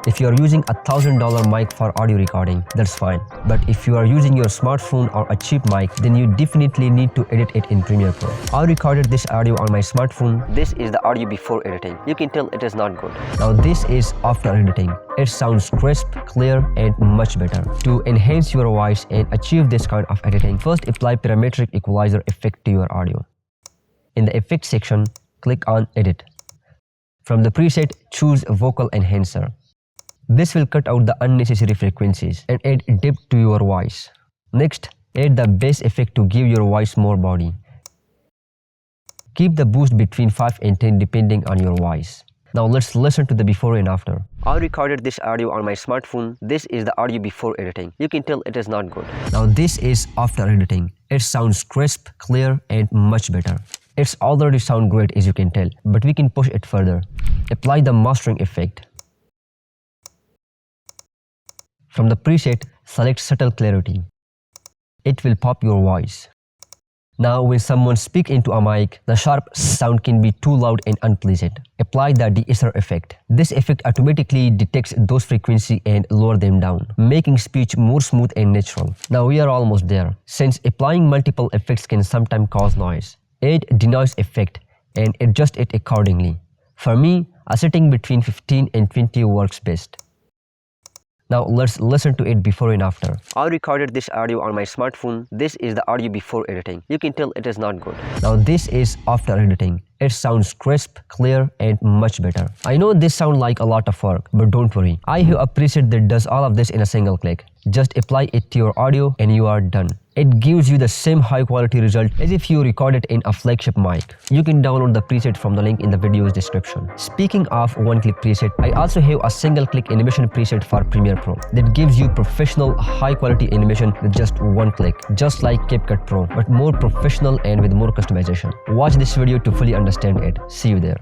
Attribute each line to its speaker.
Speaker 1: If you are using a $1,000 mic for audio recording, that's fine. But if you are using your smartphone or a cheap mic, then you definitely need to edit it in Premiere Pro. I recorded this audio on my smartphone. This is the audio before editing. You can tell it is not good. Now this is after editing. It sounds crisp, clear, and much better. To enhance your voice and achieve this kind of editing, first apply Parametric Equalizer effect to your audio. In the Effects section, click on Edit. From the preset, choose Vocal Enhancer. This will cut out the unnecessary frequencies and add depth to your voice. Next, add the bass effect to give your voice more body. Keep the boost between 5 and 10 depending on your voice. Now let's listen to the before and after. I recorded this audio on my smartphone. This is the audio before editing. You can tell it is not good. Now this is after editing. It sounds crisp, clear, and much better. It's already sound great as you can tell, but we can push it further. Apply the mastering effect. From the preset, select subtle clarity. It will pop your voice. Now when someone speaks into a mic, the sharp sound can be too loud and unpleasant. Apply the DeEsser effect. This effect automatically detects those frequencies and lower them down, making speech more smooth and natural. Now we are almost there. Since applying multiple effects can sometimes cause noise, add DeNoise effect and adjust it accordingly. For me, a setting between 15 and 20 works best. Now let's listen to it before and after. I recorded this audio on my smartphone. This is the audio before editing. You can tell it is not good. Now this is after editing. It sounds crisp, clear, and much better. I know this sounds like a lot of work, but don't worry. I have a preset that does all of this in a single click. Just apply it to your audio and you are done. It gives you the same high quality result as if you recorded in a flagship mic. You can download the preset from the link in the video's description. Speaking of one-click preset, I also have a single-click animation preset for Premiere Pro that gives you professional, high-quality animation with just one click, just like CapCut Pro, but more professional and with more customization. Watch this video to fully understand it. See you there.